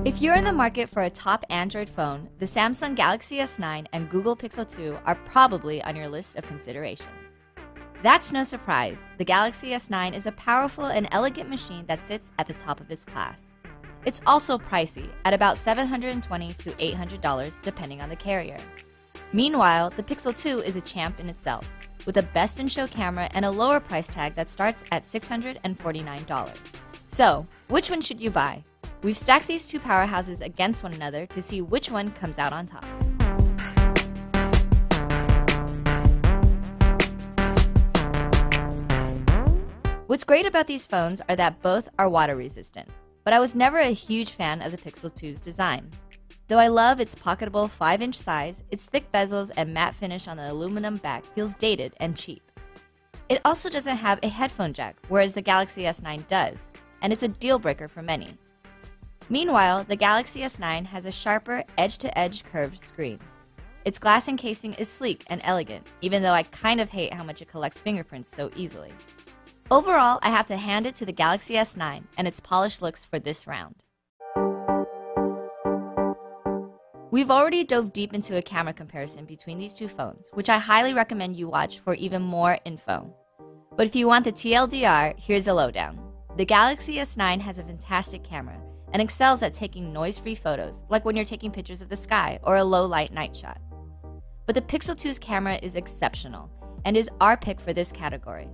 If you're in the market for a top Android phone, the Samsung Galaxy S9 and Google Pixel 2 are probably on your list of considerations. That's no surprise. The Galaxy S9 is a powerful and elegant machine that sits at the top of its class. It's also pricey, at about $720 to $800 depending on the carrier. Meanwhile, the Pixel 2 is a champ in itself, with a best-in-show camera and a lower price tag that starts at $649. So, which one should you buy? We've stacked these two powerhouses against one another to see which one comes out on top. What's great about these phones are that both are water resistant, but I was never a huge fan of the Pixel 2's design. Though I love its pocketable 5-inch size, its thick bezels and matte finish on the aluminum back feels dated and cheap. It also doesn't have a headphone jack, whereas the Galaxy S9 does, and it's a deal breaker for many. Meanwhile, the Galaxy S9 has a sharper edge-to-edge curved screen. Its glass encasing is sleek and elegant, even though I kind of hate how much it collects fingerprints so easily. Overall, I have to hand it to the Galaxy S9 and its polished looks for this round. We've already dove deep into a camera comparison between these two phones, which I highly recommend you watch for even more info. But if you want the TLDR, here's a lowdown. The Galaxy S9 has a fantastic camera and excels at taking noise-free photos, like when you're taking pictures of the sky or a low-light night shot. But the Pixel 2's camera is exceptional and is our pick for this category.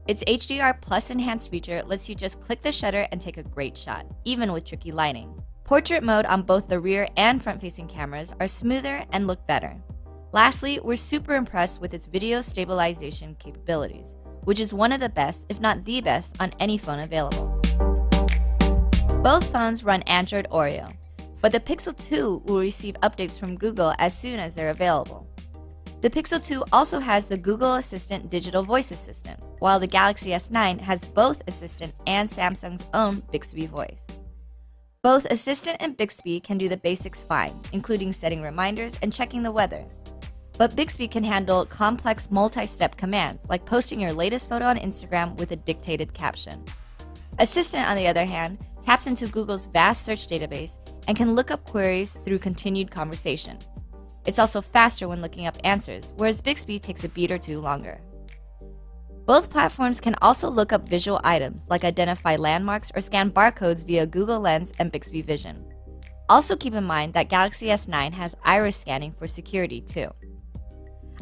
Its HDR Plus enhanced feature lets you just click the shutter and take a great shot, even with tricky lighting. Portrait mode on both the rear and front-facing cameras are smoother and look better. Lastly, we're super impressed with its video stabilization capabilities, which is one of the best, if not the best, on any phone available. Both phones run Android Oreo, but the Pixel 2 will receive updates from Google as soon as they're available. The Pixel 2 also has the Google Assistant digital voice assistant, while the Galaxy S9 has both Assistant and Samsung's own Bixby voice. Both Assistant and Bixby can do the basics fine, including setting reminders and checking the weather. But Bixby can handle complex multi-step commands, like posting your latest photo on Instagram with a dictated caption. Assistant, on the other hand, taps into Google's vast search database and can look up queries through continued conversation. It's also faster when looking up answers, whereas Bixby takes a beat or two longer. Both platforms can also look up visual items, like identify landmarks or scan barcodes via Google Lens and Bixby Vision. Also keep in mind that Galaxy S9 has iris scanning for security too.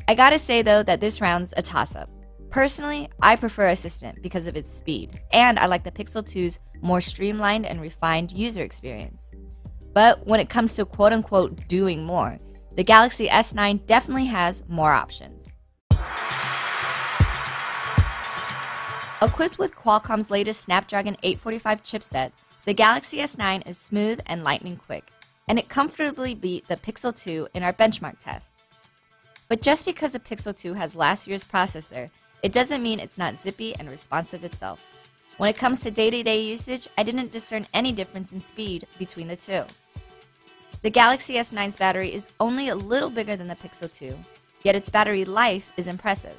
I gotta say though that this round's a toss-up. Personally, I prefer Assistant because of its speed, and I like the Pixel 2's more streamlined and refined user experience. But when it comes to quote-unquote doing more, the Galaxy S9 definitely has more options. Equipped with Qualcomm's latest Snapdragon 845 chipset, the Galaxy S9 is smooth and lightning quick, and it comfortably beat the Pixel 2 in our benchmark test. But just because the Pixel 2 has last year's processor, it doesn't mean it's not zippy and responsive itself. When it comes to day-to-day usage, I didn't discern any difference in speed between the two. The Galaxy S9's battery is only a little bigger than the Pixel 2, yet its battery life is impressive.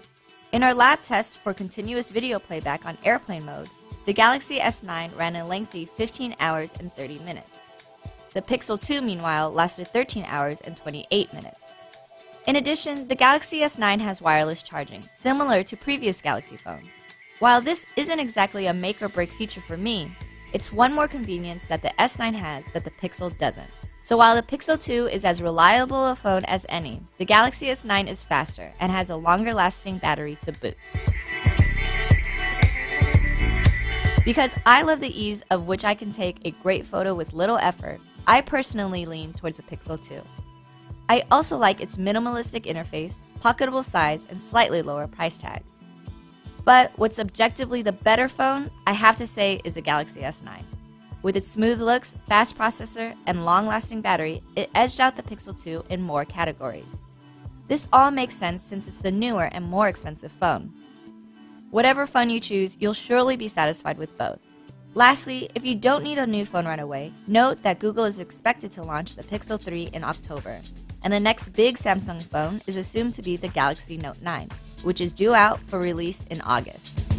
In our lab tests for continuous video playback on airplane mode, the Galaxy S9 ran a lengthy 15 hours and 30 minutes. The Pixel 2, meanwhile, lasted 13 hours and 28 minutes. In addition, the Galaxy S9 has wireless charging, similar to previous Galaxy phones. While this isn't exactly a make-or-break feature for me, it's one more convenience that the S9 has that the Pixel doesn't. So while the Pixel 2 is as reliable a phone as any, the Galaxy S9 is faster and has a longer-lasting battery to boot. Because I love the ease of which I can take a great photo with little effort, I personally lean towards the Pixel 2. I also like its minimalistic interface, pocketable size, and slightly lower price tag. But what's objectively the better phone, I have to say, is the Galaxy S9. With its smooth looks, fast processor, and long-lasting battery, it edged out the Pixel 2 in more categories. This all makes sense since it's the newer and more expensive phone. Whatever phone you choose, you'll surely be satisfied with both. Lastly, if you don't need a new phone right away, note that Google is expected to launch the Pixel 3 in October, and the next big Samsung phone is assumed to be the Galaxy Note 9, which is due out for release in August.